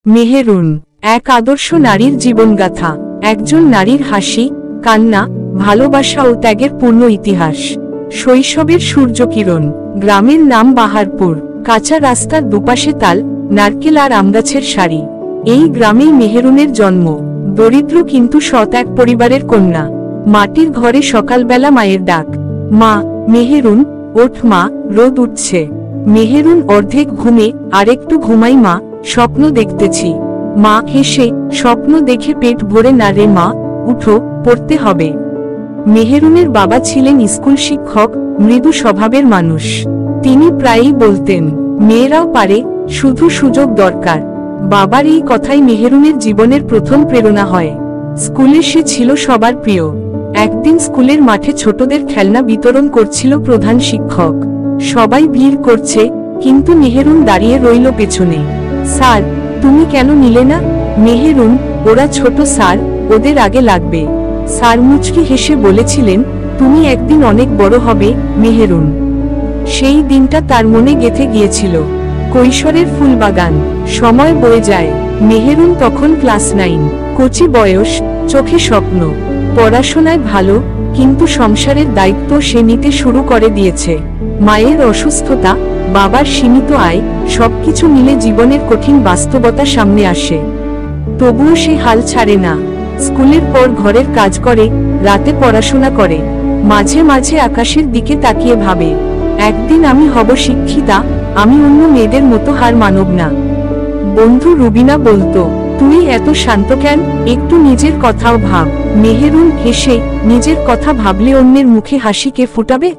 মেহেরুন এক আদর্শ নারীর জীবনগাথা, একজন নারীর হাসি, কান্না, ভালোবাসা ও ত্যাগের পূর্ণ ইতিহাস। শৈশবের সূর্যকিরণ। গ্রামের নাম বাহারপুর। কাঁচা রাস্তার দুপাশে তাল, নারকেল আর আমগাছের সারি। এই গ্রামেই মেহেরুনের জন্ম। দরিদ্র কিন্তু সৎ এক পরিবারের কন্যা। মাটির ঘরে সকালবেলা মায়ের ডাক, মা মেহেরুন ওঠ মা, রোদ উঠছে। মেহেরুন অর্ধেক ঘুমে, আরেকটু ঘুমাই মা, স্বপ্ন দেখতেছি। মা হেসে, স্বপ্ন দেখে পেট ভরে না রে মা, উঠো, পড়তে হবে। মেহেরুনের বাবা ছিলেন স্কুল শিক্ষক, মৃদু স্বভাবের মানুষ। তিনি প্রায়ই বলতেন, মেয়েরাও পারে, শুধু সুযোগ দরকার। বাবার এই কথাই মেহেরুনের জীবনের প্রথম প্রেরণা হয়। স্কুলে সে ছিল সবার প্রিয়। একদিন স্কুলের মাঠে ছোটদের খেলনা বিতরণ করছিল প্রধান শিক্ষক। সবাই ভিড় করছে, কিন্তু মেহেরুন দাঁড়িয়ে রইল পেছনে। স্যার, তুমি কেন নিলে না? মেহেরুন, ওরা ছোট স্যার, ওদের আগে লাগবে। স্যার মুচকি হেসে বলেছিলেন, তুমি একদিন অনেক বড় হবে মেহেরুন। সেই দিনটা তার মনে গেঁথে গিয়েছিল। কৈশোরের ফুলবাগান। সময় বয়ে যায়। মেহেরুন তখন ক্লাস 9। কচি বয়স, চোখে স্বপ্ন। পড়াশোনায় ভালো, কিন্তু সংসারের দায়িত্ব সে নিতে শুরু করে দিয়েছে। মায়ের অসুস্থতা, বাবার সীমিত আয়, সবকিছু মিলে জীবনের কঠিন বাস্তবতা সামনে আসে। তবুও সে হাল ছাড়ে না। স্কুলের পর ঘরের কাজ করে, রাতে পড়াশোনা করে। মাঝে মাঝে আকাশের দিকে তাকিয়ে ভাবে, একদিন আমি হব শিক্ষিতা, আমি অন্য মেয়েদের মতো হার মানব না। বন্ধু রুবিনা বলতো, তুই এত শান্ত কেন, একটু নিজের কথাও ভাব। মেহেরুন হেসে, নিজের কথা ভাবলে অন্যের মুখে হাসি কে ফুটাবে?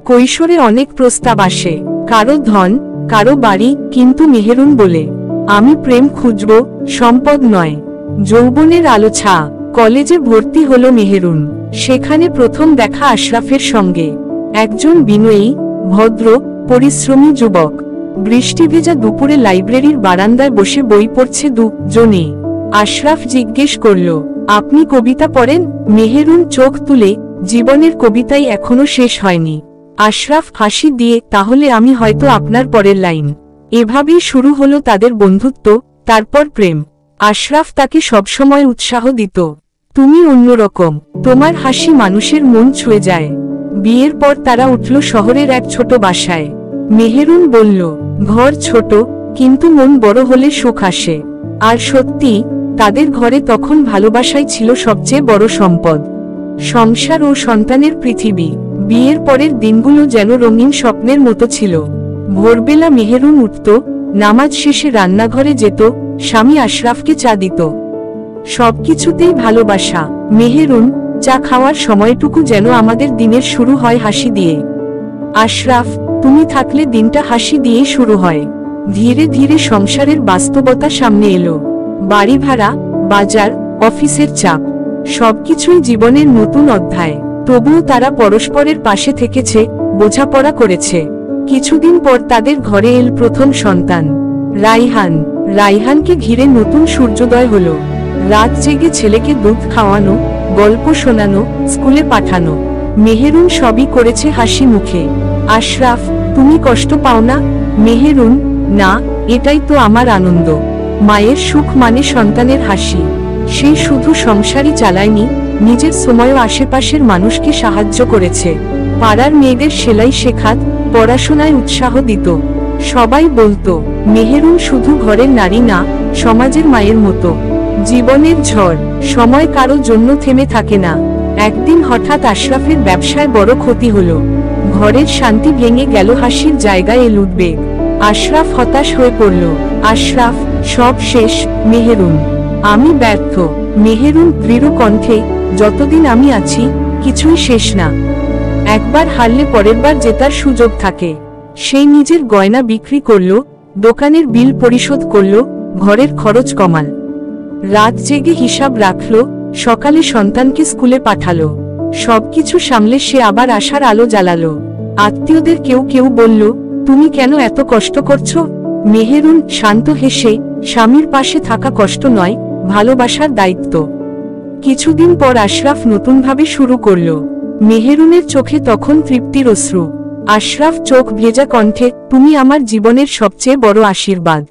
কৈশোরে অনেক প্রস্তাব আসে, কারো ধন, কারো বাড়ি, কিন্তু মেহেরুন বলে, আমি প্রেম খুঁজব, সম্পদ নয়। যৌবনের আলো ছা। কলেজে ভর্তি হলো মেহেরুন। সেখানে প্রথম দেখা আশরাফের সঙ্গে। একজন বিনয়ী, ভদ্র, পরিশ্রমী যুবক। বৃষ্টিভেজা দুপুরে লাইব্রেরির বারান্দায় বসে বই পড়ছে দুজনে। আশরাফ জিজ্ঞেস করল, আপনি কবিতা পড়েন? মেহেরুন চোখ তুলে, জীবনের কবিতাই এখনো শেষ হয়নি। আশরাফ হাসি দিয়ে, তাহলে আমি হয়তো আপনার পরের লাইন। এভাবেই শুরু হলো তাদের বন্ধুত্ব, তারপর প্রেম। আশরাফ তাকে সবসময় উৎসাহ দিত, তুমি অন্যরকম, তোমার হাসি মানুষের মন ছুঁয়ে যায়। বিয়ের পর তারা উঠল শহরের এক ছোট বাসায়। মেহেরুন বলল, ঘর ছোট, কিন্তু মন বড় হলে সুখ আসে। আর সত্যি, তাদের ঘরে তখন ভালোবাসাই ছিল সবচেয়ে বড় সম্পদ। সংসার ও সন্তানের পৃথিবী। বিয়ের পরের দিনগুলো যেন রঙিন স্বপ্নের মতো ছিল। ভোরবেলা মেহেরুন উঠত, নামাজ শেষে রান্নাঘরে যেত, স্বামী আশরাফকে চা দিত। সবকিছুতেই ভালোবাসা। মেহেরুন, চা খাওয়ার সময়টুকু যেন আমাদের দিনের শুরু হয় হাসি দিয়ে। আশরাফ, তুমি থাকলে দিনটা হাসি দিয়েই শুরু হয়। ধীরে ধীরে সংসারের বাস্তবতা সামনে এলো। বাড়ি ভাড়া, বাজার, অফিসের চাপ, সবকিছুই জীবনের নতুন অধ্যায়। তবুও তারা পরস্পরের পাশে থেকেছে, বোঝাপড়া করেছে। কিছুদিন পর তাদের ঘরে এল প্রথম সন্তান, রাইহান। রাইহানকে ঘিরে নতুন সূর্যোদয় হলো। রাত জেগে ছেলেকে দুধ খাওয়ানো, গল্প শোনানো, স্কুলে পাঠানো। মেহেরুন সবই করেছে হাসি মুখে। আশরাফ, তুমি কষ্ট পাও না? মেহেরুন, না, এটাই তো আমার আনন্দ। মায়ের সুখ মানে সন্তানের হাসি। সে শুধু সংসারই চালায়নি, নিজের সময়ও আশেপাশের মানুষকে সাহায্য করেছে। পাড়ার মেয়েদের সেলাই শেখাত, পড়াশোনায় উৎসাহ দিত। সবাই বলতো, মেহেরুন শুধু ঘরের নারী না, সমাজের মায়ের মতো। জীবনের ঝড়, সময় কারো জন্য থেমে থাকে না। একদিন হঠাৎ আশরাফের ব্যবসায় বড় ক্ষতি হলো। ঘরের শান্তি ভেঙে গেল, হাসির জায়গায় এল উদ্বেগ। আশরাফ হতাশ হয়ে পড়ল। আশরাফ, সব শেষ মেহেরুন, আমি ব্যর্থ। মেহেরুন দৃঢ় কণ্ঠে, যতদিন আমি আছি, কিছুই শেষ না। একবার হারলে পরের বার জেতার সুযোগ থাকে। সেই নিজের গয়না বিক্রি করল, দোকানের বিল পরিশোধ করল, ঘরের খরচ কমাল। রাত জেগে হিসাব রাখল, সকালে সন্তানকে স্কুলে পাঠালো। সবকিছু সামলে সে আবার আশার আলো জ্বালালো। আত্মীয়দের কেউ কেউ বলল, তুমি কেন এত কষ্ট করছো? মেহেরুন শান্ত হেসে, স্বামীর পাশে থাকা কষ্ট নয়, ভালোবাসার দায়িত্ব। কিছুদিন পর আশরাফ নতুনভাবে শুরু করল। মেহেরুনের চোখে তখন তৃপ্তির অশ্রু। আশরাফ চোখ ভেজা কণ্ঠে, তুমি আমার জীবনের সবচেয়ে বড় আশীর্বাদ।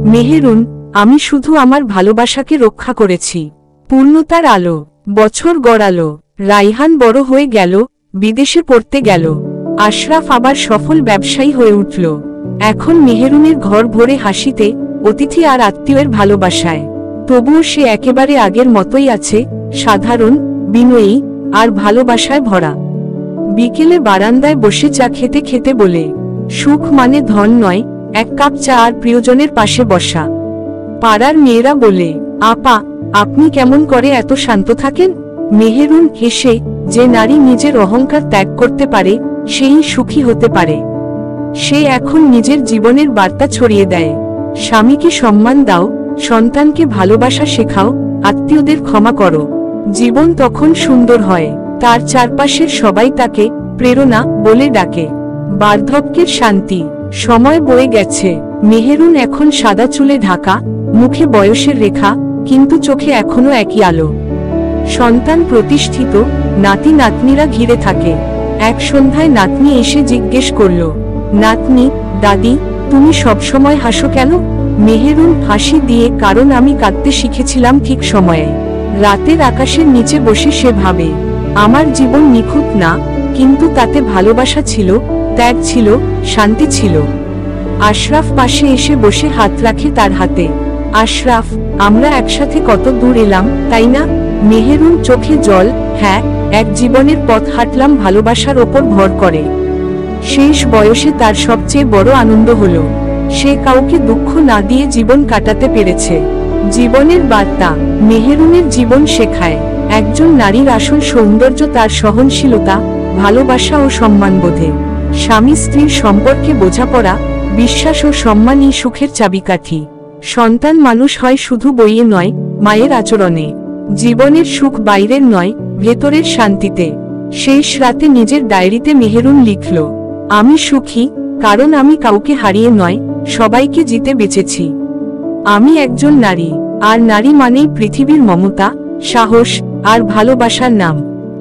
মেহেরুন, আমি শুধু আমার ভালোবাসাকে রক্ষা করেছি। পূর্ণতার আলো। বছর গড়ালো, রাইহান বড় হয়ে গেল, বিদেশে পড়তে গেল। আশরাফ আবার সফল ব্যবসায়ী হয়ে উঠল। এখন মেহেরুনের ঘর ভরে হাসিতে, অতিথি আর আত্মীয়ের ভালোবাসায়। তবুও সে একেবারে আগের মতোই আছে, সাধারণ, বিনয়ী আর ভালোবাসায় ভরা। বিকেলে বারান্দায় বসে চা খেতে খেতে বলে, সুখ মানে ধন নয়, এক কাপ চা আর প্রিয়জনের পাশে বসা। পাড়ার মেয়েরা বলে, আপা, আপনি কেমন করে এত শান্ত থাকেন? মেহেরুন হেসে, যে নারী নিজের অহংকার ত্যাগ করতে পারে, সেই সুখী হতে পারে। সে এখন নিজের জীবনের বার্তা ছড়িয়ে দেয়। স্বামীকে সম্মান দাও, সন্তানকে ভালোবাসা শেখাও, আত্মীয়দের ক্ষমা করো। জীবন তখন সুন্দর হয়। তার চারপাশের সবাই তাকে প্রেরণা বলে ডাকে। বার্ধক্যের শান্তি। সময় বয়ে গেছে। মেহেরুন এখন সাদা চুলে ঢাকা, মুখে বয়সের রেখা, কিন্তু চোখে এখনো একই আলো। সন্তান প্রতিষ্ঠিত, নাতি নাতনিরা ঘিরে থাকে। এক সন্ধ্যায় নাতনি এসে জিজ্ঞেস করল, নাতনি, দাদি, তুমি সবসময় হাসো কেন? মেহেরুন হাসি দিয়ে, কারণ আমি কাঁদতে শিখেছিলাম ঠিক সময়ে। রাতের আকাশের নিচে বসে সে ভাবে, আমার জীবন নিখুঁত না, কিন্তু তাতে ভালোবাসা ছিল, ত্যাগ ছিল, শান্তি ছিল। আশরাফ পাশে এসে বসে হাত রাখে তার হাতে। আশরাফ, আমরা একসাথে কত দূর এলাম, তাই না? মেহেরুন চোখে জল, হ্যাঁ, এক জীবনের পথ হাঁটলাম ভালোবাসার ওপর ভর করে। শেষ বয়সে তার সবচেয়ে বড় আনন্দ হলো, সে কাউকে দুঃখ না দিয়ে জীবন কাটাতে পেরেছে। জীবনের বার্তা। মেহেরুনের জীবন শেখায়, একজন নারীর আসল সৌন্দর্য তার সহনশীলতা, ভালোবাসা ও সম্মানবোধে। স্বামী স্ত্রীর সম্পর্কে বোঝাপড়া, বিশ্বাস ও সম্মানই সুখের চাবিকাঠি। সন্তান মানুষ হয় শুধু বইয়ে নয়, মায়ের আচরণে। জীবনের সুখ বাইরের নয়, ভেতরের শান্তিতে। শেষ রাতে নিজের ডায়েরিতে মেহেরুন লিখল, আমি সুখী, কারণ আমি কাউকে হারিয়ে নয়, সবাইকে জিতে বেঁচেছি। আমি একজন নারী, আর নারী মানেই পৃথিবীর মমতা, সাহস আর ভালোবাসার নাম।